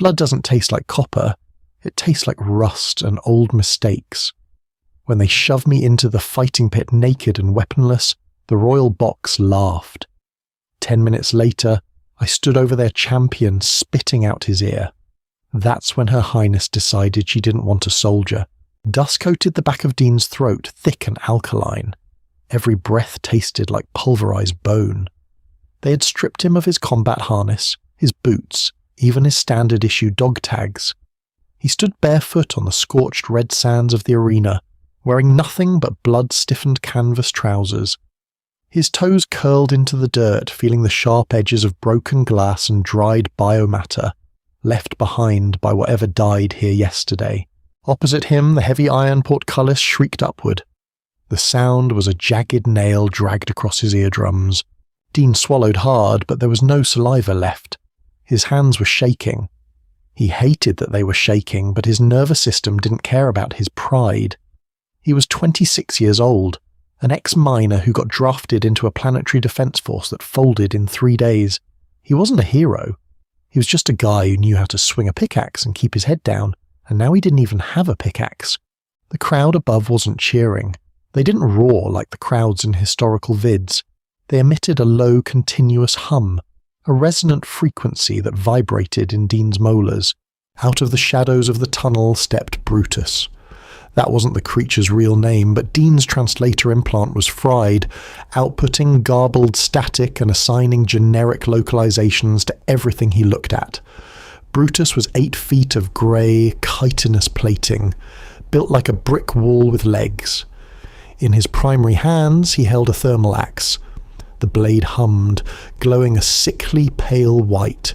Blood doesn't taste like copper. It tastes like rust and old mistakes. When they shoved me into the fighting pit naked and weaponless, the royal box laughed. 10 minutes later, I stood over their champion, spitting out his ear. That's when Her Highness decided she didn't want a soldier. Dust coated the back of Dean's throat, thick and alkaline. Every breath tasted like pulverized bone. They had stripped him of his combat harness, his boots, even his standard-issue dog tags. He stood barefoot on the scorched red sands of the arena, wearing nothing but blood-stiffened canvas trousers. His toes curled into the dirt, feeling the sharp edges of broken glass and dried biomatter, left behind by whatever died here yesterday. Opposite him, the heavy iron portcullis shrieked upward. The sound was a jagged nail dragged across his eardrums. Dean swallowed hard, but there was no saliva left. His hands were shaking. He hated that they were shaking, but his nervous system didn't care about his pride. He was 26 years old, an ex-miner who got drafted into a planetary defense force that folded in 3 days. He wasn't a hero. He was just a guy who knew how to swing a pickaxe and keep his head down, and now he didn't even have a pickaxe. The crowd above wasn't cheering. They didn't roar like the crowds in historical vids. They emitted a low, continuous hum, a resonant frequency that vibrated in Dean's molars. Out of the shadows of the tunnel stepped Brutus. That wasn't the creature's real name, but Dean's translator implant was fried, outputting garbled static and assigning generic localizations to everything he looked at. Brutus was 8 feet of grey, chitinous plating, built like a brick wall with legs. In his primary hands he held a thermal axe. The blade hummed, glowing a sickly pale white.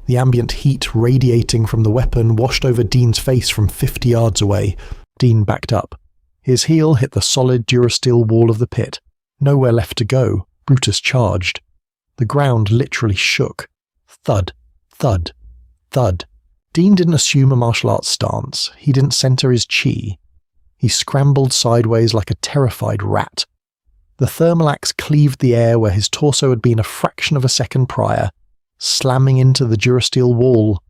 The ambient heat radiating from the weapon washed over Dean's face from 50 yards away. Dean backed up. His heel hit the solid durasteel wall of the pit. Nowhere left to go. Brutus charged. The ground literally shook. Thud, thud, thud. Dean didn't assume a martial arts stance. He didn't center his chi. He scrambled sideways like a terrified rat. The thermal axe cleaved the air where his torso had been a fraction of a second prior, slamming into the durasteel wall.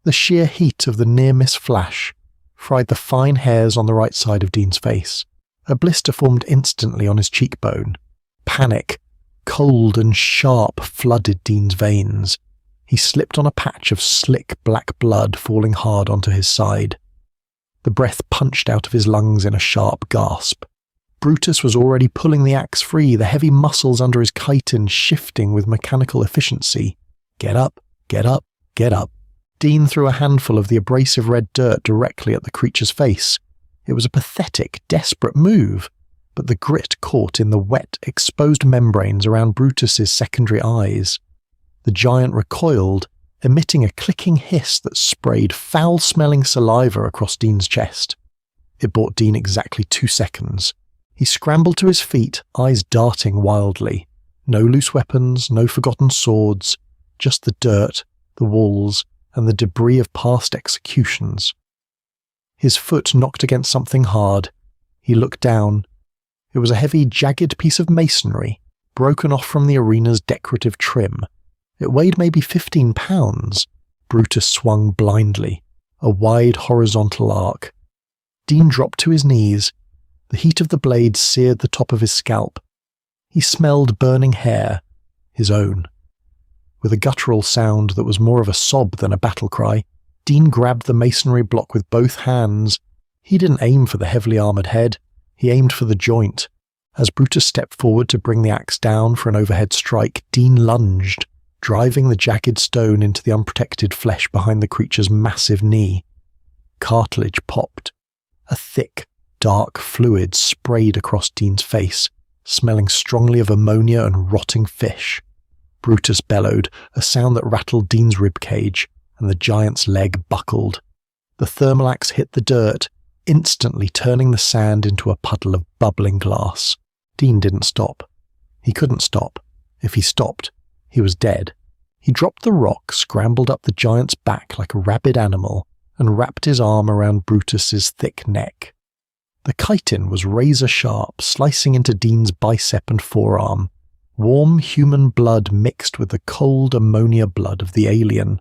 The sheer heat of the near-miss flash fried the fine hairs on the right side of Dean's face. A blister formed instantly on his cheekbone. Panic, cold and sharp, flooded Dean's veins. He slipped on a patch of slick black blood falling hard onto his side. The breath punched out of his lungs in a sharp gasp. Brutus was already pulling the axe free, the heavy muscles under his chitin shifting with mechanical efficiency. Get up, get up, get up. Dean threw a handful of the abrasive red dirt directly at the creature's face. It was a pathetic, desperate move, but the grit caught in the wet, exposed membranes around Brutus's secondary eyes. The giant recoiled, emitting a clicking hiss that sprayed foul-smelling saliva across Dean's chest. It bought Dean exactly 2 seconds. He scrambled to his feet, eyes darting wildly. No loose weapons, no forgotten swords, just the dirt, the walls, and the debris of past executions. His foot knocked against something hard. He looked down. It was a heavy, jagged piece of masonry, broken off from the arena's decorative trim. It weighed maybe 15 pounds. Brutus swung blindly, a wide horizontal arc. Dean dropped to his knees. The heat of the blade seared the top of his scalp. He smelled burning hair, his own. With a guttural sound that was more of a sob than a battle cry, Dean grabbed the masonry block with both hands. He didn't aim for the heavily armoured head. He aimed for the joint. As Brutus stepped forward to bring the axe down for an overhead strike, Dean lunged, driving the jagged stone into the unprotected flesh behind the creature's massive knee. Cartilage popped. A thick, dark fluid sprayed across Dean's face, smelling strongly of ammonia and rotting fish. Brutus bellowed, a sound that rattled Dean's ribcage, and the giant's leg buckled. The thermal axe hit the dirt, instantly turning the sand into a puddle of bubbling glass. Dean didn't stop. He couldn't stop. If he stopped, he was dead. He dropped the rock, scrambled up the giant's back like a rabid animal, and wrapped his arm around Brutus's thick neck. The chitin was razor-sharp, slicing into Dean's bicep and forearm. Warm human blood mixed with the cold ammonia blood of the alien.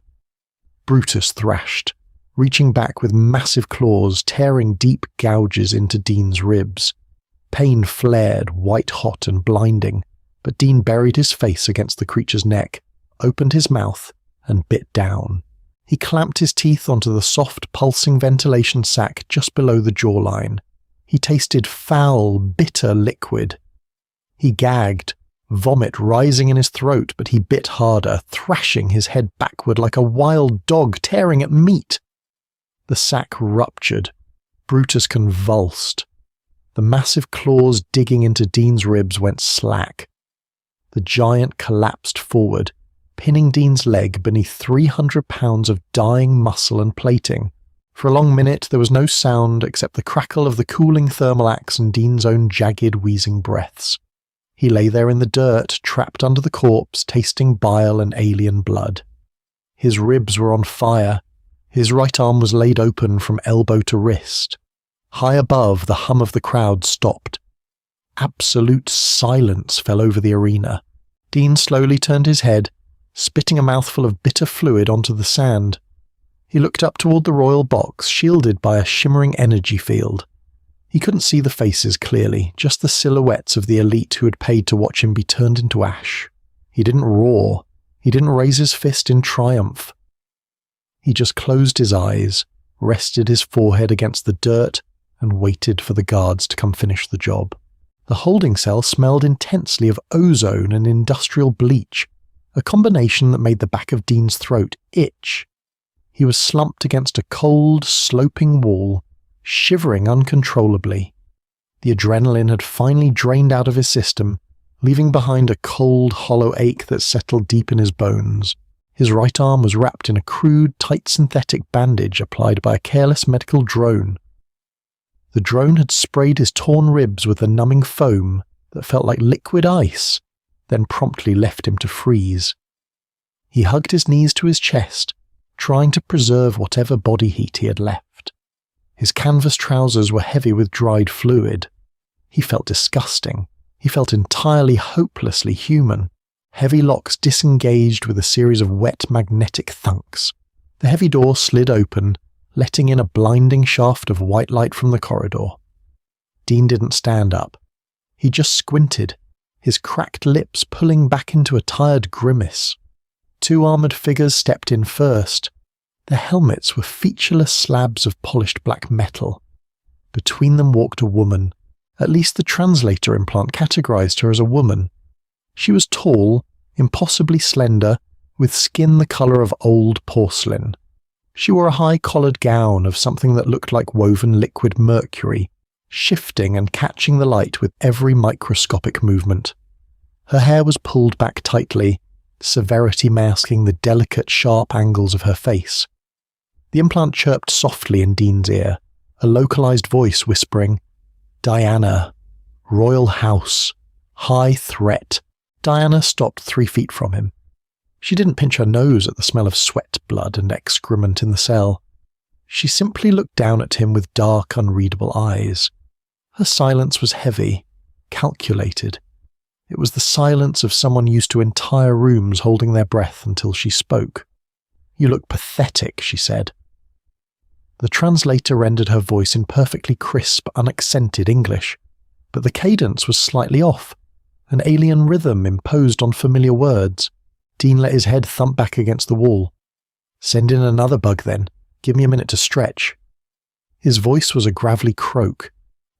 Brutus thrashed, reaching back with massive claws, tearing deep gouges into Dean's ribs. Pain flared, white-hot and blinding, but Dean buried his face against the creature's neck, opened his mouth, and bit down. He clamped his teeth onto the soft, pulsing ventilation sac just below the jawline. He tasted foul, bitter liquid. He gagged, vomit rising in his throat, but he bit harder, thrashing his head backward like a wild dog tearing at meat. The sac ruptured. Brutus convulsed. The massive claws digging into Dean's ribs went slack. The giant collapsed forward, pinning Dean's leg beneath 300 pounds of dying muscle and plating. For a long minute there was no sound except the crackle of the cooling thermal axe and Dean's own jagged, wheezing breaths. He lay there in the dirt, trapped under the corpse, tasting bile and alien blood. His ribs were on fire. His right arm was laid open from elbow to wrist. High above, the hum of the crowd stopped. Absolute silence fell over the arena. Dean slowly turned his head, spitting a mouthful of bitter fluid onto the sand. He looked up toward the royal box, shielded by a shimmering energy field. He couldn't see the faces clearly, just the silhouettes of the elite who had paid to watch him be turned into ash. He didn't roar. He didn't raise his fist in triumph. He just closed his eyes, rested his forehead against the dirt, and waited for the guards to come finish the job. The holding cell smelled intensely of ozone and industrial bleach, a combination that made the back of Dean's throat itch. He was slumped against a cold, sloping wall, shivering uncontrollably. The adrenaline had finally drained out of his system, leaving behind a cold, hollow ache that settled deep in his bones. His right arm was wrapped in a crude, tight synthetic bandage applied by a careless medical drone. The drone had sprayed his torn ribs with a numbing foam that felt like liquid ice, then promptly left him to freeze. He hugged his knees to his chest, trying to preserve whatever body heat he had left. His canvas trousers were heavy with dried fluid. He felt disgusting. He felt entirely hopelessly human. Heavy locks disengaged with a series of wet magnetic thunks. The heavy door slid open, letting in a blinding shaft of white light from the corridor. Dean didn't stand up. He just squinted, his cracked lips pulling back into a tired grimace. Two armoured figures stepped in first. Their helmets were featureless slabs of polished black metal. Between them walked a woman. At least the translator implant categorized her as a woman. She was tall, impossibly slender, with skin the colour of old porcelain. She wore a high-collared gown of something that looked like woven liquid mercury, shifting and catching the light with every microscopic movement. Her hair was pulled back tightly, severity masking the delicate, sharp angles of her face. The implant chirped softly in Dean's ear, a localized voice whispering, "Diana, Royal House, High Threat." Diana stopped 3 feet from him. She didn't pinch her nose at the smell of sweat, blood, and excrement in the cell. She simply looked down at him with dark, unreadable eyes. Her silence was heavy, calculated. It was the silence of someone used to entire rooms holding their breath until she spoke. "You look pathetic," she said. The translator rendered her voice in perfectly crisp, unaccented English, but the cadence was slightly off, an alien rhythm imposed on familiar words. Dean let his head thump back against the wall. "Send in another bug then. Give me a minute to stretch." His voice was a gravelly croak.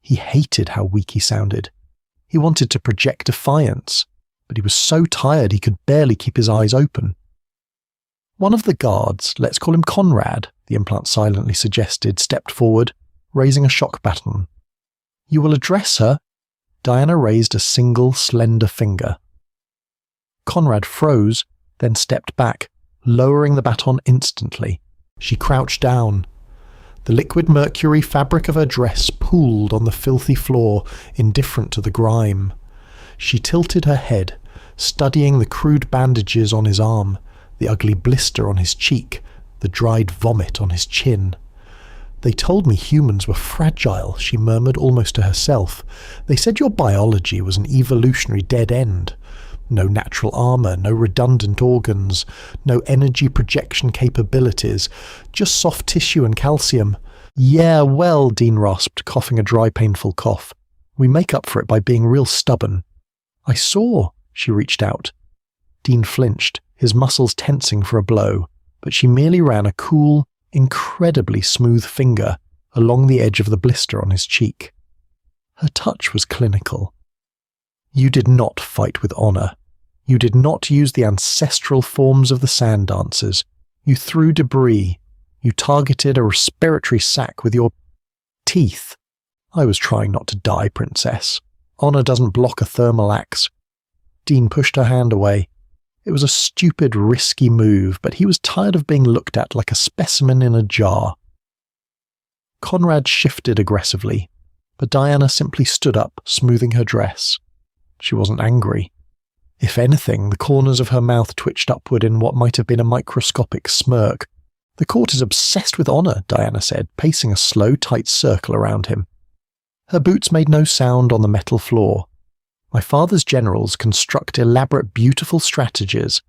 He hated how weak he sounded. He wanted to project defiance, but he was so tired he could barely keep his eyes open. One of the guards, let's call him Conrad, the implant silently suggested, stepped forward, raising a shock baton. "You will address her?" Diana raised a single, slender finger. Conrad froze, then stepped back, lowering the baton instantly. She crouched down. The liquid mercury fabric of her dress pooled on the filthy floor, indifferent to the grime. She tilted her head, studying the crude bandages on his arm, the ugly blister on his cheek, the dried vomit on his chin. "They told me humans were fragile," she murmured almost to herself. "They said your biology was an evolutionary dead end. No natural armor, no redundant organs, no energy projection capabilities, just soft tissue and calcium. Yeah, well, Dean rasped, coughing a dry, painful cough. We make up for it by being real stubborn. I saw, she reached out. Dean flinched, his muscles tensing for a blow, but she merely ran a cool, incredibly smooth finger along the edge of the blister on his cheek. Her touch was clinical. You did not fight with honor. You did not use the ancestral forms of the sand dancers. You threw debris. You targeted a respiratory sac with your teeth. I was trying not to die, Princess. Honor doesn't block a thermal axe. Dean pushed her hand away. It was a stupid, risky move, but he was tired of being looked at like a specimen in a jar. Conrad shifted aggressively, but Diana simply stood up, smoothing her dress. She wasn't angry. If anything, the corners of her mouth twitched upward in what might have been a microscopic smirk. The court is obsessed with honor, Diana said, pacing a slow, tight circle around him. Her boots made no sound on the metal floor. My father's generals construct elaborate, beautiful strategies.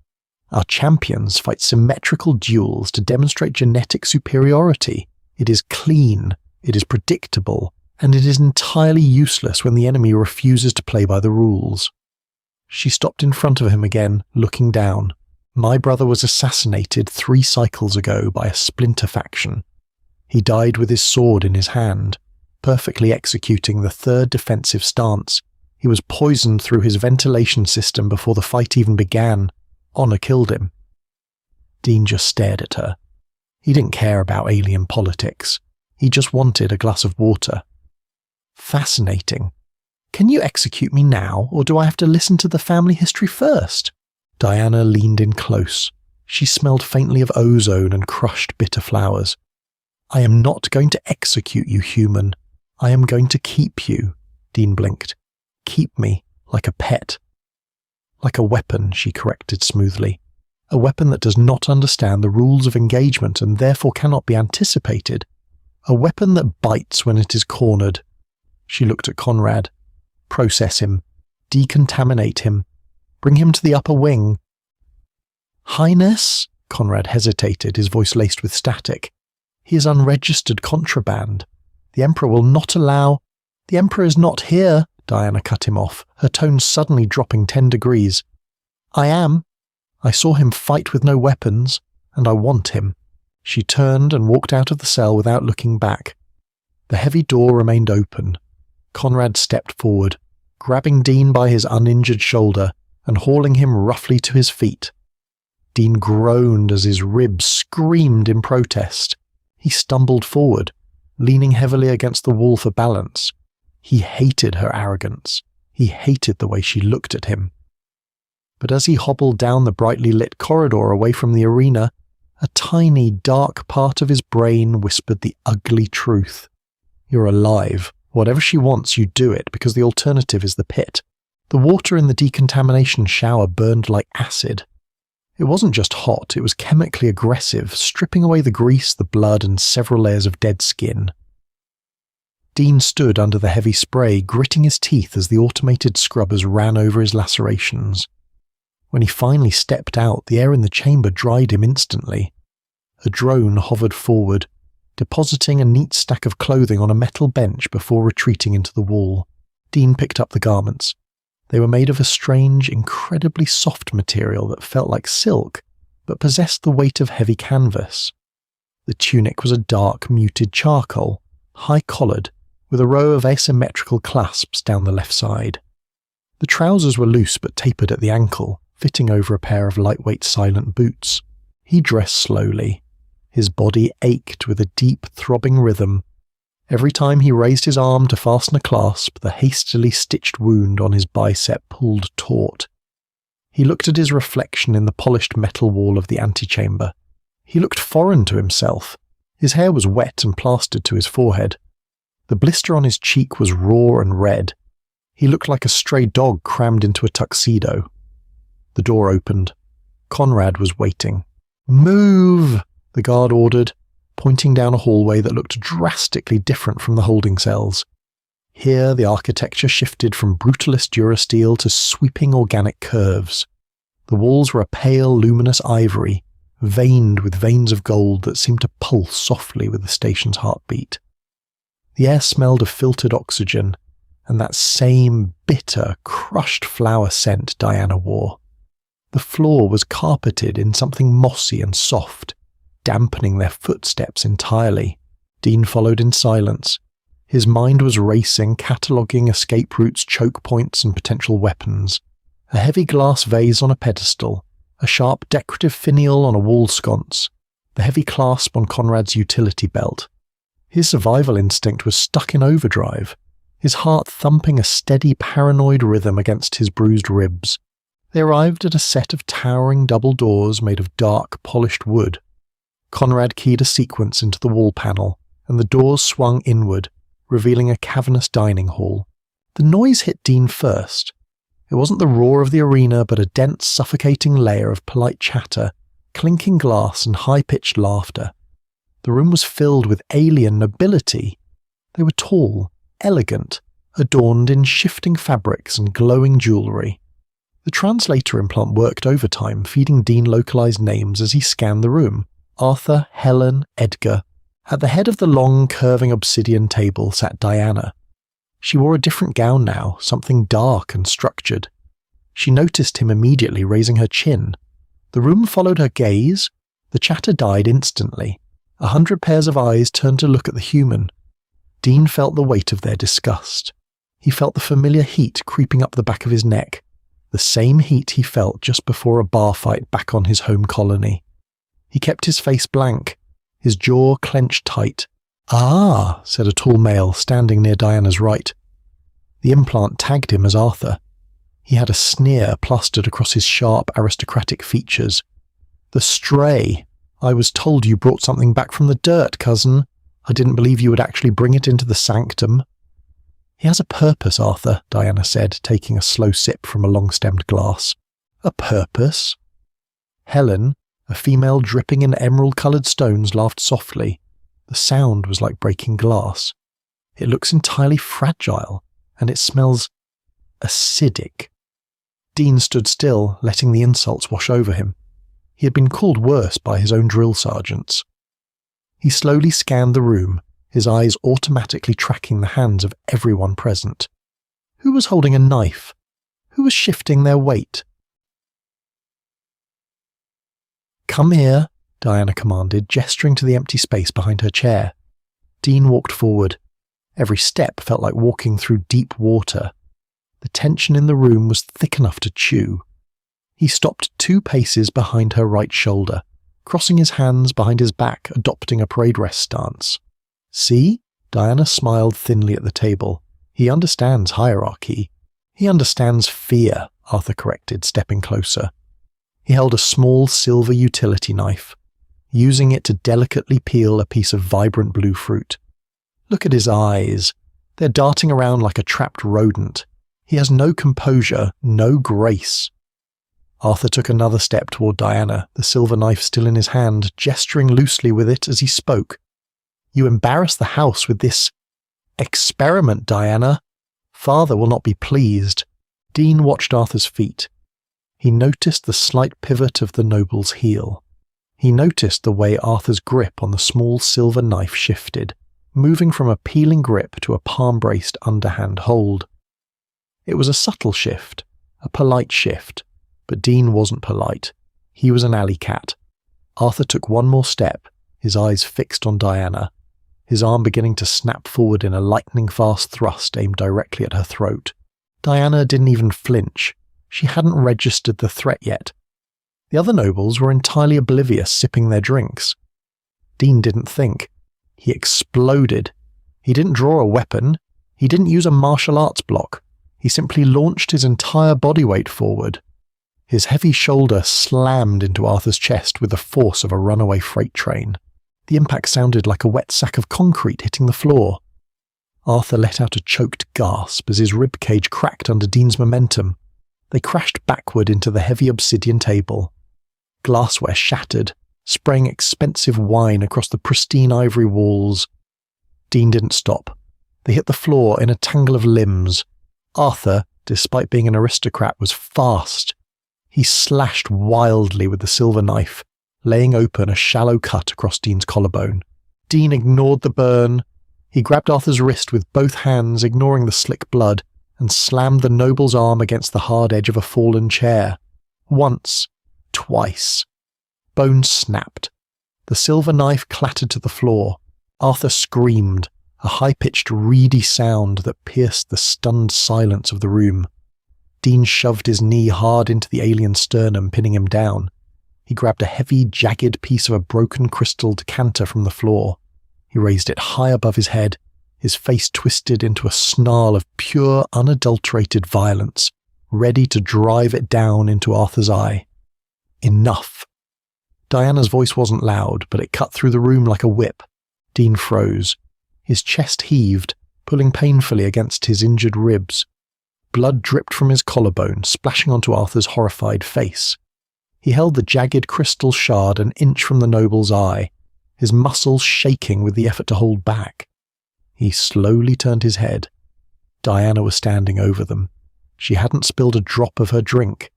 Our champions fight symmetrical duels to demonstrate genetic superiority. It is clean, it is predictable, and it is entirely useless when the enemy refuses to play by the rules. She stopped in front of him again, looking down. My brother was assassinated 3 cycles ago by a splinter faction. He died with his sword in his hand, perfectly executing the 3rd defensive stance. He was poisoned through his ventilation system before the fight even began. Honor killed him. Dean just stared at her. He didn't care about alien politics. He just wanted a glass of water. Fascinating. Can you execute me now, or do I have to listen to the family history first? Diana leaned in close. She smelled faintly of ozone and crushed bitter flowers. I am not going to execute you, human. I am going to keep you, Dean blinked. Keep me, like a pet. Like a weapon, she corrected smoothly. A weapon that does not understand the rules of engagement and therefore cannot be anticipated. A weapon that bites when it is cornered. She looked at Conrad. Process him. Decontaminate him. Bring him to the upper wing. Highness? Conrad hesitated, his voice laced with static. He is unregistered contraband. The Emperor will not allow... The Emperor is not here, Diana cut him off, her tone suddenly dropping 10 degrees. I am. I saw him fight with no weapons, and I want him. She turned and walked out of the cell without looking back. The heavy door remained open. Conrad stepped forward, grabbing Dean by his uninjured shoulder and hauling him roughly to his feet. Dean groaned as his ribs screamed in protest. He stumbled forward, leaning heavily against the wall for balance. He hated her arrogance. He hated the way she looked at him. But as he hobbled down the brightly lit corridor away from the arena, a tiny, dark part of his brain whispered the ugly truth. You're alive. Whatever she wants, you do it, because the alternative is the pit. The water in the decontamination shower burned like acid. It wasn't just hot, it was chemically aggressive, stripping away the grease, the blood, and several layers of dead skin. Dean stood under the heavy spray, gritting his teeth as the automated scrubbers ran over his lacerations. When he finally stepped out, the air in the chamber dried him instantly. A drone hovered forward, depositing a neat stack of clothing on a metal bench before retreating into the wall. Dean picked up the garments. They were made of a strange, incredibly soft material that felt like silk, but possessed the weight of heavy canvas. The tunic was a dark, muted charcoal, high-collared, with a row of asymmetrical clasps down the left side. The trousers were loose but tapered at the ankle, fitting over a pair of lightweight silent boots. He dressed slowly. His body ached with a deep, throbbing rhythm. Every time he raised his arm to fasten a clasp, the hastily stitched wound on his bicep pulled taut. He looked at his reflection in the polished metal wall of the antechamber. He looked foreign to himself. His hair was wet and plastered to his forehead. The blister on his cheek was raw and red. He looked like a stray dog crammed into a tuxedo. The door opened. Conrad was waiting. "Move!" the guard ordered, pointing down a hallway that looked drastically different from the holding cells. Here the architecture shifted from brutalist durasteel to sweeping organic curves. The walls were a pale, luminous ivory, veined with veins of gold that seemed to pulse softly with the station's heartbeat. The air smelled of filtered oxygen, and that same bitter, crushed flower scent Diana wore. The floor was carpeted in something mossy and soft, dampening their footsteps entirely. Dean followed in silence. His mind was racing, cataloguing escape routes, choke points, and potential weapons. A heavy glass vase on a pedestal, a sharp decorative finial on a wall sconce, the heavy clasp on Conrad's utility belt. His survival instinct was stuck in overdrive, his heart thumping a steady paranoid rhythm against his bruised ribs. They arrived at a set of towering double doors made of dark, polished wood. Conrad keyed a sequence into the wall panel, and the doors swung inward, revealing a cavernous dining hall. The noise hit Dean first. It wasn't the roar of the arena, but a dense, suffocating layer of polite chatter, clinking glass and high-pitched laughter. The room was filled with alien nobility. They were tall, elegant, adorned in shifting fabrics and glowing jewellery. The translator implant worked overtime, feeding Dean localized names as he scanned the room. Arthur, Helen, Edgar. At the head of the long, curving obsidian table sat Diana. She wore a different gown now, something dark and structured. She noticed him immediately, raising her chin. The room followed her gaze. The chatter died instantly. 100 pairs of eyes turned to look at the human. Dean felt the weight of their disgust. He felt the familiar heat creeping up the back of his neck. The same heat he felt just before a bar fight back on his home colony. He kept his face blank, his jaw clenched tight. "Ah," said a tall male standing near Diana's right. The implant tagged him as Arthur. He had a sneer plastered across his sharp aristocratic features. "The stray. I was told you brought something back from the dirt, cousin. I didn't believe you would actually bring it into the sanctum." "He has a purpose, Arthur," Diana said, taking a slow sip from a long-stemmed glass. "A purpose?" Helen, a female dripping in emerald-coloured stones, laughed softly. The sound was like breaking glass. "It looks entirely fragile, and it smells acidic." Dean stood still, letting the insults wash over him. He had been called worse by his own drill sergeants. He slowly scanned the room, his eyes automatically tracking the hands of everyone present. Who was holding a knife? Who was shifting their weight? "Come here," Diana commanded, gesturing to the empty space behind her chair. Dean walked forward. Every step felt like walking through deep water. The tension in the room was thick enough to chew. He stopped 2 paces behind her right shoulder, crossing his hands behind his back, adopting a parade rest stance. "See?" Diana smiled thinly at the table. "He understands hierarchy. He understands fear," Arthur corrected, stepping closer. He held a small silver utility knife, using it to delicately peel a piece of vibrant blue fruit. "Look at his eyes. They're darting around like a trapped rodent. He has no composure, no grace." Arthur took another step toward Diana, the silver knife still in his hand, gesturing loosely with it as he spoke. "You embarrass the house with this experiment, Diana. Father will not be pleased." Dean watched Arthur's feet. He noticed the slight pivot of the noble's heel. He noticed the way Arthur's grip on the small silver knife shifted, moving from a peeling grip to a palm-braced underhand hold. It was a subtle shift, a polite shift, but Dean wasn't polite. He was an alley cat. Arthur took one more step, his eyes fixed on Diana, his arm beginning to snap forward in a lightning-fast thrust aimed directly at her throat. Diana didn't even flinch. She hadn't registered the threat yet. The other nobles were entirely oblivious, sipping their drinks. Dean didn't think. He exploded. He didn't draw a weapon. He didn't use a martial arts block. He simply launched his entire body weight forward. His heavy shoulder slammed into Arthur's chest with the force of a runaway freight train. The impact sounded like a wet sack of concrete hitting the floor. Arthur let out a choked gasp as his ribcage cracked under Dean's momentum. They crashed backward into the heavy obsidian table. Glassware shattered, spraying expensive wine across the pristine ivory walls. Dean didn't stop. They hit the floor in a tangle of limbs. Arthur, despite being an aristocrat, was fast. He slashed wildly with the silver knife, laying open a shallow cut across Dean's collarbone. Dean ignored the burn. He grabbed Arthur's wrist with both hands, ignoring the slick blood, and slammed the noble's arm against the hard edge of a fallen chair. Once, twice. Bones snapped. The silver knife clattered to the floor. Arthur screamed, a high-pitched, reedy sound that pierced the stunned silence of the room. Dean shoved his knee hard into the alien's sternum, pinning him down. He grabbed a heavy, jagged piece of a broken crystal decanter from the floor. He raised it high above his head, his face twisted into a snarl of pure, unadulterated violence, ready to drive it down into Arthur's eye. Enough. Diana's voice wasn't loud, but it cut through the room like a whip. Dean froze. His chest heaved, pulling painfully against his injured ribs. Blood dripped from his collarbone, splashing onto Arthur's horrified face. He held the jagged crystal shard an inch from the noble's eye, his muscles shaking with the effort to hold back. He slowly turned his head. Diana was standing over them. She hadn't spilled a drop of her drink.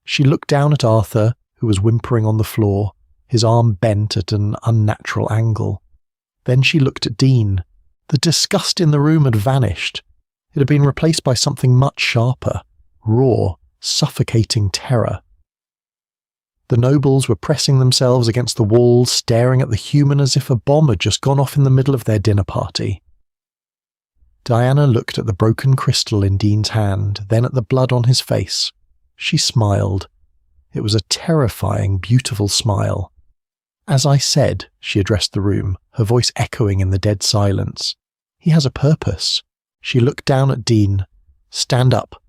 She looked down at Arthur, who was whimpering on the floor, his arm bent at an unnatural angle. Then she looked at Dean. The disgust in the room had vanished. It had been replaced by something much sharper, raw, suffocating terror. The nobles were pressing themselves against the walls, staring at the human as if a bomb had just gone off in the middle of their dinner party. Diana looked at the broken crystal in Dean's hand, then at the blood on his face. She smiled. It was a terrifying, beautiful smile. As I said, she addressed the room, her voice echoing in the dead silence. He has a purpose. She looked down at Dean. Stand up.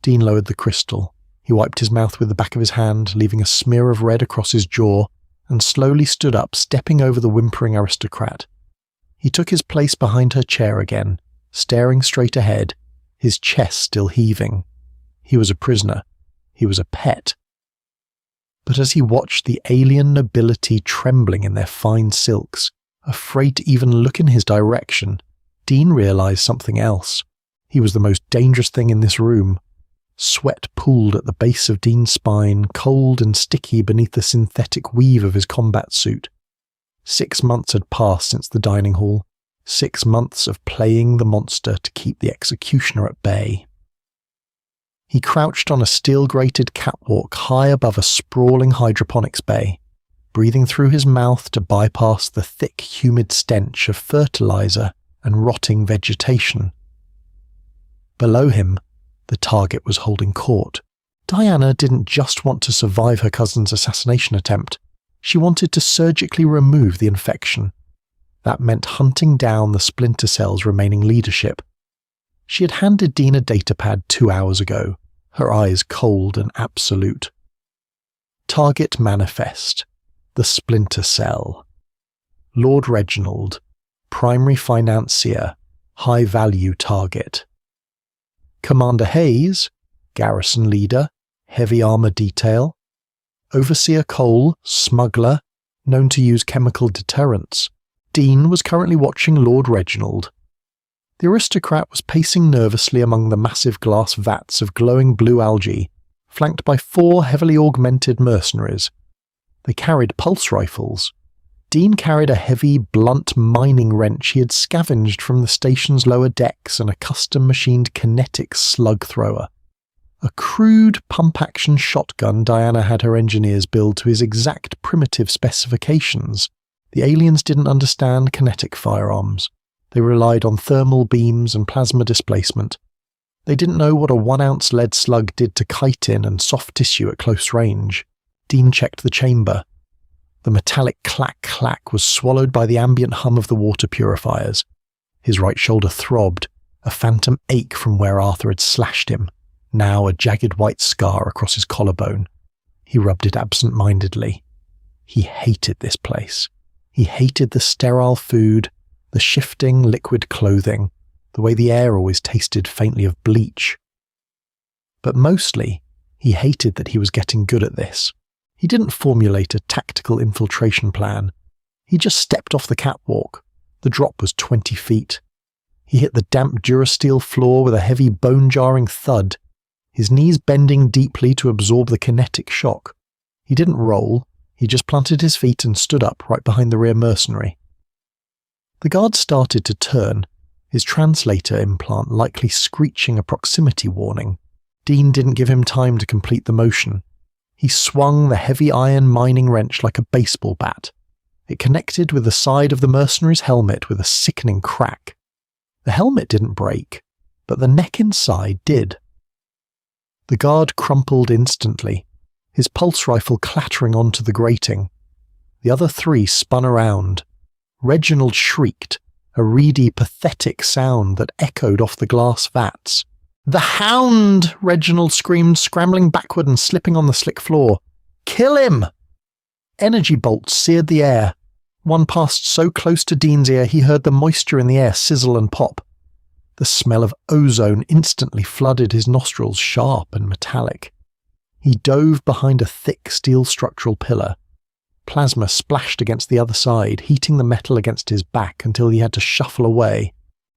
Dean lowered the crystal. He wiped his mouth with the back of his hand, leaving a smear of red across his jaw, and slowly stood up, stepping over the whimpering aristocrat. He took his place behind her chair again, staring straight ahead, his chest still heaving. He was a prisoner. He was a pet. But as he watched the alien nobility trembling in their fine silks, afraid to even look in his direction, Dean realized something else. He was the most dangerous thing in this room. Sweat pooled at the base of Dean's spine, cold and sticky beneath the synthetic weave of his combat suit. 6 months had passed since the dining hall, 6 months of playing the monster to keep the executioner at bay. He crouched on a steel-grated catwalk high above a sprawling hydroponics bay, breathing through his mouth to bypass the thick, humid stench of fertilizer and rotting vegetation. Below him, the target was holding court. Diana didn't just want to survive her cousin's assassination attempt. She wanted to surgically remove the infection. That meant hunting down the Splinter Cell's remaining leadership. She had handed Dean a datapad 2 hours ago, her eyes cold and absolute. Target manifest. The Splinter Cell. Lord Reginald. Primary financier. High-value target. Commander Hayes. Garrison leader. Heavy armor detail. Overseer Cole. Smuggler. Known to use chemical deterrents. Dean was currently watching Lord Reginald. The aristocrat was pacing nervously among the massive glass vats of glowing blue algae, flanked by 4 heavily augmented mercenaries. They carried pulse rifles. Dean carried a heavy, blunt mining wrench he had scavenged from the station's lower decks and a custom-machined kinetic slug thrower. A crude, pump-action shotgun Diana had her engineers build to his exact primitive specifications. The aliens didn't understand kinetic firearms. They relied on thermal beams and plasma displacement. They didn't know what a 1-ounce lead slug did to chitin and soft tissue at close range. Dean checked the chamber. The metallic clack-clack was swallowed by the ambient hum of the water purifiers. His right shoulder throbbed, a phantom ache from where Arthur had slashed him, now a jagged white scar across his collarbone. He rubbed it absent-mindedly. He hated this place. He hated the sterile food, the shifting liquid clothing, the way the air always tasted faintly of bleach. But mostly, he hated that he was getting good at this. He didn't formulate a tactical infiltration plan. He just stepped off the catwalk. The drop was 20 feet. He hit the damp Durasteel floor with a heavy bone-jarring thud, his knees bending deeply to absorb the kinetic shock. He didn't roll, he just planted his feet and stood up right behind the rear mercenary. The guard started to turn, his translator implant likely screeching a proximity warning. Dean didn't give him time to complete the motion. He swung the heavy iron mining wrench like a baseball bat. It connected with the side of the mercenary's helmet with a sickening crack. The helmet didn't break, but the neck inside did. The guard crumpled instantly, his pulse rifle clattering onto the grating. The other three spun around. Reginald shrieked, a reedy, pathetic sound that echoed off the glass vats. "The hound!" Reginald screamed, scrambling backward and slipping on the slick floor. "Kill him!" Energy bolts seared the air. One passed so close to Dean's ear he heard the moisture in the air sizzle and pop. The smell of ozone instantly flooded his nostrils, sharp and metallic. He dove behind a thick steel structural pillar. Plasma splashed against the other side, heating the metal against his back until he had to shuffle away.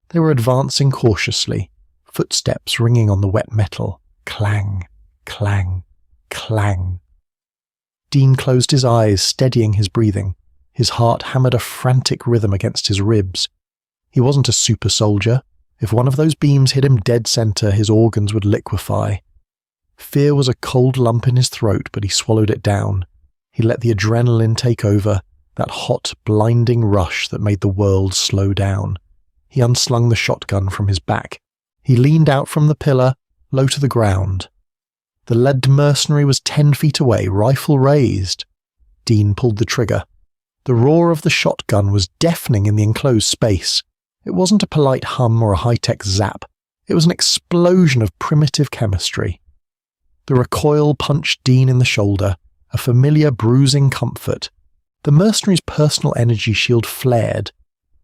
They were advancing cautiously, footsteps ringing on the wet metal. Clang, clang, clang. Dean closed his eyes, steadying his breathing. His heart hammered a frantic rhythm against his ribs. He wasn't a super soldier. If one of those beams hit him dead center, his organs would liquefy. Fear was a cold lump in his throat, but he swallowed it down. He let the adrenaline take over, that hot, blinding rush that made the world slow down. He unslung the shotgun from his back. He leaned out from the pillar, low to the ground. The lead mercenary was 10 feet away, rifle raised. Dean pulled the trigger. The roar of the shotgun was deafening in the enclosed space. It wasn't a polite hum or a high-tech zap. It was an explosion of primitive chemistry. The recoil punched Dean in the shoulder, a familiar bruising comfort. The mercenary's personal energy shield flared.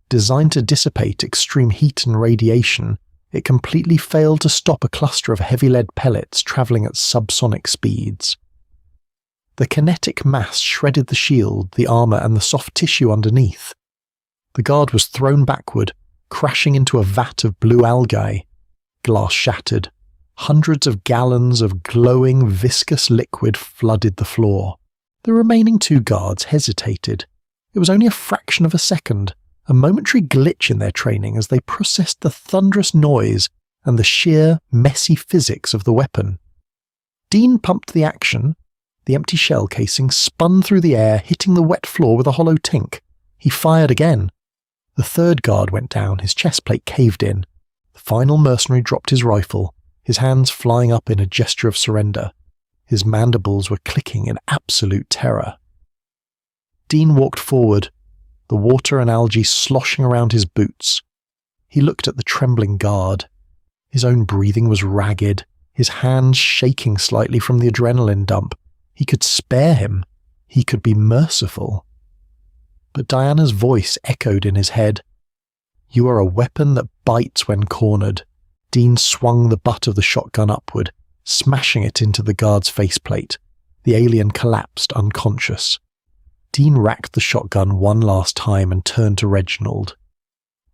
Designed to dissipate extreme heat and radiation, it completely failed to stop a cluster of heavy lead pellets travelling at subsonic speeds. The kinetic mass shredded the shield, the armour and the soft tissue underneath. The guard was thrown backward, crashing into a vat of blue algae. Glass shattered. Hundreds of gallons of glowing, viscous liquid flooded the floor. The remaining two guards hesitated. It was only a fraction of a second, a momentary glitch in their training as they processed the thunderous noise and the sheer, messy physics of the weapon. Dean pumped the action. The empty shell casing spun through the air, hitting the wet floor with a hollow tink. He fired again. The third guard went down, his chest plate caved in. The final mercenary dropped his rifle, his hands flying up in a gesture of surrender. His mandibles were clicking in absolute terror. Dean walked forward, the water and algae sloshing around his boots. He looked at the trembling guard. His own breathing was ragged, his hands shaking slightly from the adrenaline dump. He could spare him. He could be merciful. But Diana's voice echoed in his head. "You are a weapon that bites when cornered." Dean swung the butt of the shotgun upward, smashing it into the guard's faceplate. The alien collapsed unconscious. Dean racked the shotgun one last time and turned to Reginald.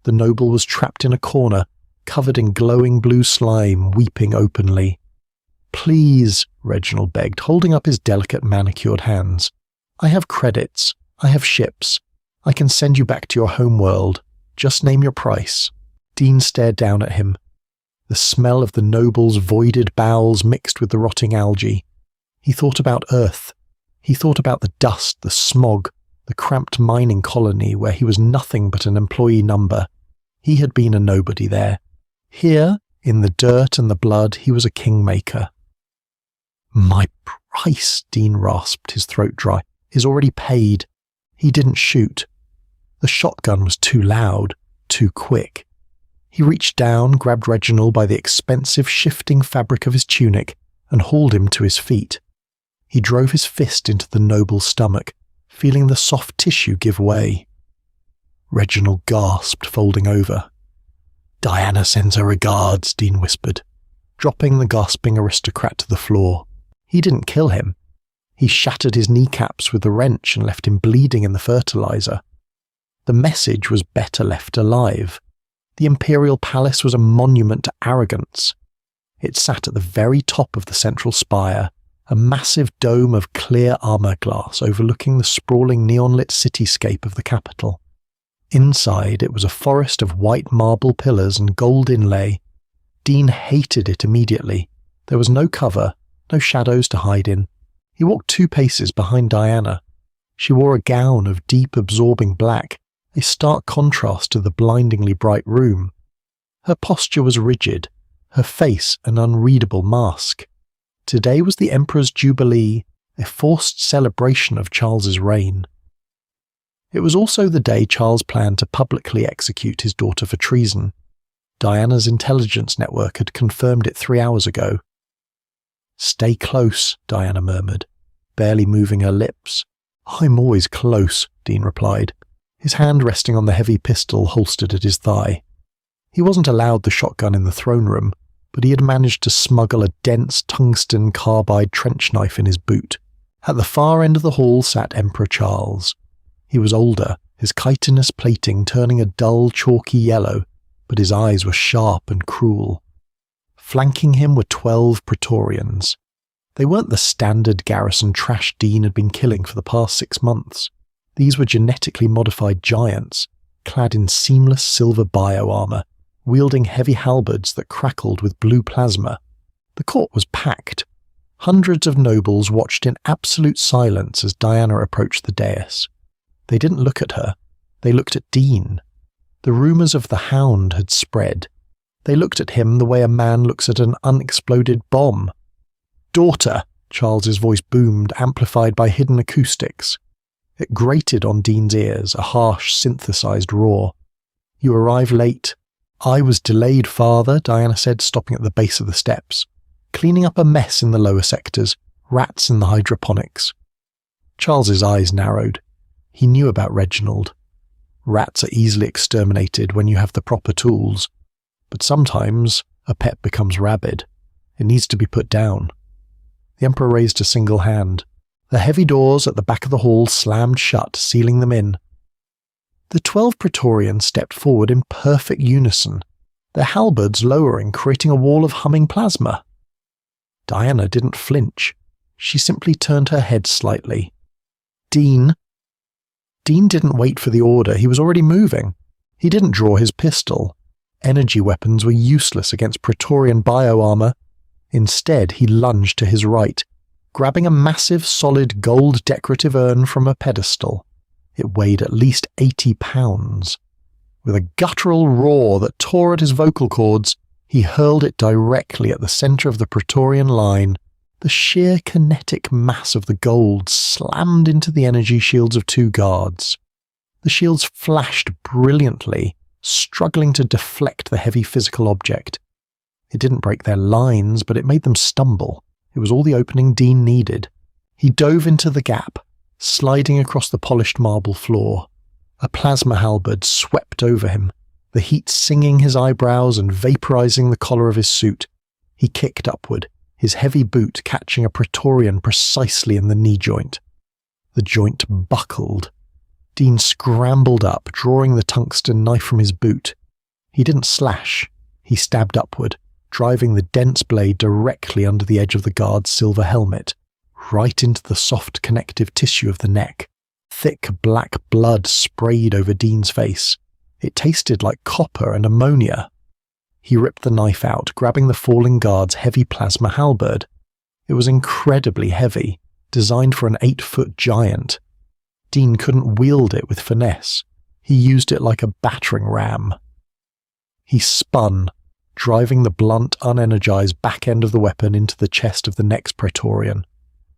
The noble was trapped in a corner, covered in glowing blue slime, weeping openly. "Please," Reginald begged, holding up his delicate manicured hands. "I have credits. I have ships. I can send you back to your home world. Just name your price." Dean stared down at him. The smell of the noble's voided bowels mixed with the rotting algae. He thought about Earth. He thought about the dust, the smog, the cramped mining colony where he was nothing but an employee number. He had been a nobody there. Here, in the dirt and the blood, he was a kingmaker. "My price," Dean rasped, his throat dry, "is already paid." He didn't shoot. The shotgun was too loud, too quick. He reached down, grabbed Reginald by the expensive shifting fabric of his tunic, and hauled him to his feet. He drove his fist into the noble's stomach, feeling the soft tissue give way. Reginald gasped, folding over. "Diana sends her regards," Dean whispered, dropping the gasping aristocrat to the floor. He didn't kill him. He shattered his kneecaps with the wrench and left him bleeding in the fertilizer. The message was better left alive. The imperial palace was a monument to arrogance. It sat at the very top of the central spire, a massive dome of clear armor glass overlooking the sprawling neon-lit cityscape of the capital. Inside, it was a forest of white marble pillars and gold inlay. Dean hated it immediately. There was no cover, no shadows to hide in. He walked 2 paces behind Diana. She wore a gown of deep absorbing black, a stark contrast to the blindingly bright room. Her posture was rigid, her face an unreadable mask. Today was the Emperor's Jubilee, a forced celebration of Charles's reign. It was also the day Charles planned to publicly execute his daughter for treason. Diana's intelligence network had confirmed it 3 hours ago. "Stay close," Diana murmured, barely moving her lips. "I'm always close," Dean replied, his hand resting on the heavy pistol holstered at his thigh. He wasn't allowed the shotgun in the throne room, but he had managed to smuggle a dense tungsten carbide trench knife in his boot. At the far end of the hall sat Emperor Charles. He was older, his chitinous plating turning a dull, chalky yellow, but his eyes were sharp and cruel. Flanking him were 12 Praetorians. They weren't the standard garrison trash Dean had been killing for the past 6 months. These were genetically modified giants, clad in seamless silver bio-armor, wielding heavy halberds that crackled with blue plasma. The court was packed. Hundreds of nobles watched in absolute silence as Diana approached the dais. They didn't look at her. They looked at Dean. The rumours of the Hound had spread. They looked at him the way a man looks at an unexploded bomb. "Daughter!" Charles's voice boomed, amplified by hidden acoustics. It grated on Dean's ears, a harsh, synthesized roar. "You arrive late." "I was delayed, father," Diana said, stopping at the base of the steps, cleaning up a mess in the lower sectors, rats in the hydroponics. Charles's eyes narrowed. He knew about Reginald. Rats are easily exterminated when you have the proper tools, but sometimes a pet becomes rabid. It needs to be put down. The Emperor raised a single hand. The heavy doors at the back of the hall slammed shut, sealing them in. The 12 Praetorians stepped forward in perfect unison, their halberds lowering, creating a wall of humming plasma. Diana didn't flinch. She simply turned her head slightly. "Dean." Dean didn't wait for the order. He was already moving. He didn't draw his pistol. Energy weapons were useless against Praetorian bio-armor. Instead, he lunged to his right, grabbing a massive, solid gold decorative urn from a pedestal. It weighed at least 80 pounds. With a guttural roar that tore at his vocal cords, he hurled it directly at the center of the Praetorian line. The sheer kinetic mass of the gold slammed into the energy shields of 2 guards. The shields flashed brilliantly, struggling to deflect the heavy physical object. It didn't break their lines, but it made them stumble. It was all the opening Dean needed. He dove into the gap, sliding across the polished marble floor. A plasma halberd swept over him, the heat singing his eyebrows and vaporizing the collar of his suit. He kicked upward, his heavy boot catching a Praetorian precisely in the knee joint. The joint buckled. Dean scrambled up, drawing the tungsten knife from his boot. He didn't slash. He stabbed upward, driving the dense blade directly under the edge of the guard's silver helmet, right into the soft connective tissue of the neck. Thick black blood sprayed over Dean's face. It tasted like copper and ammonia. He ripped the knife out, grabbing the falling guard's heavy plasma halberd. It was incredibly heavy, designed for an 8-foot giant. Dean couldn't wield it with finesse. He used it like a battering ram. He spun, driving the blunt, unenergized back end of the weapon into the chest of the next Praetorian.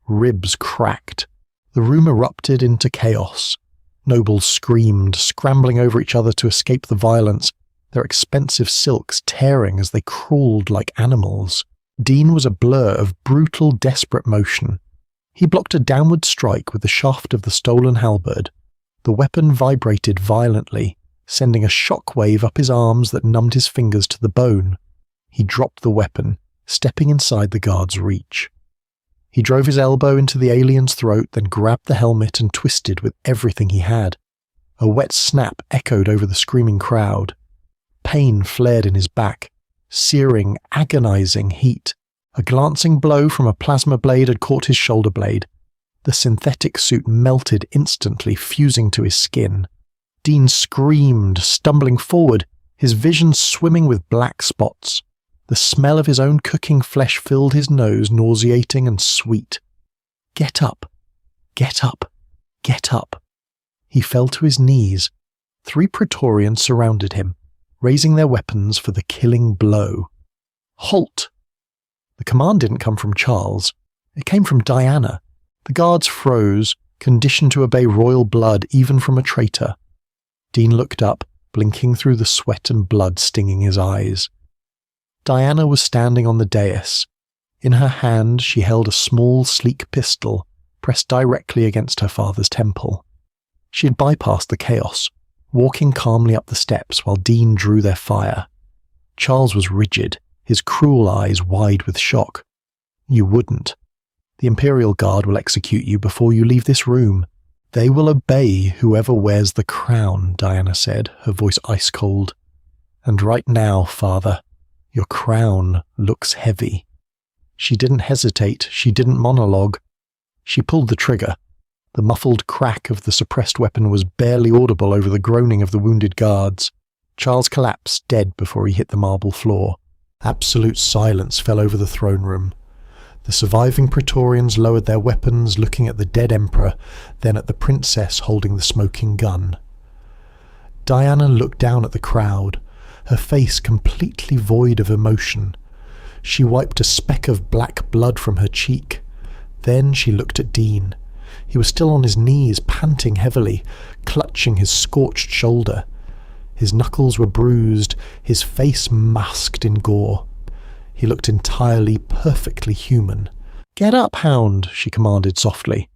Ribs cracked. The room erupted into chaos. Nobles screamed, scrambling over each other to escape the violence, their expensive silks tearing as they crawled like animals. Dean was a blur of brutal, desperate motion. He blocked a downward strike with the shaft of the stolen halberd. The weapon vibrated violently, sending a shock wave up his arms that numbed his fingers to the bone. He dropped the weapon, stepping inside the guard's reach. He drove his elbow into the alien's throat, then grabbed the helmet and twisted with everything he had. A wet snap echoed over the screaming crowd. Pain flared in his back, searing, agonizing heat. A glancing blow from a plasma blade had caught his shoulder blade. The synthetic suit melted instantly, fusing to his skin. Dean screamed, stumbling forward, his vision swimming with black spots. The smell of his own cooking flesh filled his nose, nauseating and sweet. Get up. Get up. Get up. He fell to his knees. 3 Praetorians surrounded him, raising their weapons for the killing blow. Halt! The command didn't come from Charles. It came from Diana. The guards froze, conditioned to obey royal blood even from a traitor. Dean looked up, blinking through the sweat and blood stinging his eyes. Diana was standing on the dais. In her hand she held a small, sleek pistol, pressed directly against her father's temple. She had bypassed the chaos, walking calmly up the steps while Dean drew their fire. Charles was rigid, his cruel eyes wide with shock. You wouldn't. The Imperial Guard will execute you before you leave this room. They will obey whoever wears the crown, Diana said, her voice ice cold. And right now, Father, your crown looks heavy. She didn't hesitate, she didn't monologue. She pulled the trigger. The muffled crack of the suppressed weapon was barely audible over the groaning of the wounded guards. Charles collapsed dead before he hit the marble floor. Absolute silence fell over the throne room. The surviving Praetorians lowered their weapons, looking at the dead emperor, then at the princess holding the smoking gun. Diana looked down at the crowd, her face completely void of emotion. She wiped a speck of black blood from her cheek. Then she looked at Dean. He was still on his knees, panting heavily, clutching his scorched shoulder. His knuckles were bruised, his face masked in gore. He looked entirely, perfectly human. "Get up, hound," she commanded softly.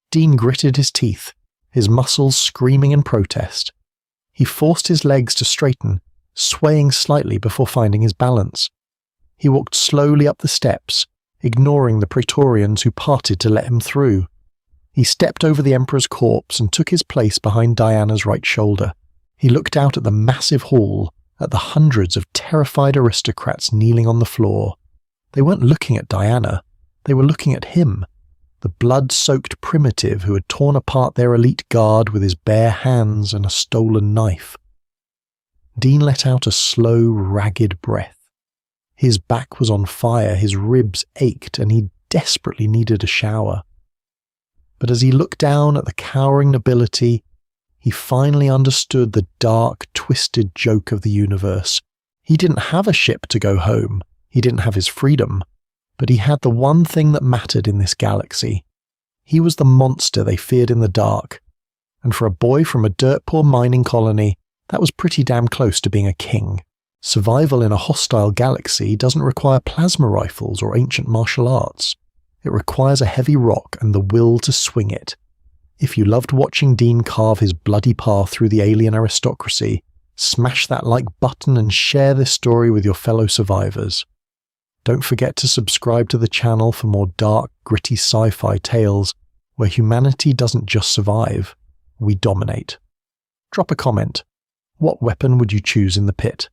Dean gritted his teeth, his muscles screaming in protest. He forced his legs to straighten, swaying slightly before finding his balance. He walked slowly up the steps, ignoring the Praetorians who parted to let him through. He stepped over the Emperor's corpse and took his place behind Diana's right shoulder. He looked out at the massive hall, at the hundreds of terrified aristocrats kneeling on the floor. They weren't looking at Diana, they were looking at him, the blood-soaked primitive who had torn apart their elite guard with his bare hands and a stolen knife. Dean let out a slow, ragged breath. His back was on fire, his ribs ached, and he desperately needed a shower. But as he looked down at the cowering nobility, he finally understood the dark, twisted joke of the universe. He didn't have a ship to go home. He didn't have his freedom. But he had the one thing that mattered in this galaxy. He was the monster they feared in the dark. And for a boy from a dirt-poor mining colony, that was pretty damn close to being a king. Survival in a hostile galaxy doesn't require plasma rifles or ancient martial arts. It requires a heavy rock and the will to swing it. If you loved watching Dean carve his bloody path through the alien aristocracy, smash that like button and share this story with your fellow survivors. Don't forget to subscribe to the channel for more dark, gritty sci-fi tales where humanity doesn't just survive, we dominate. Drop a comment. What weapon would you choose in the pit?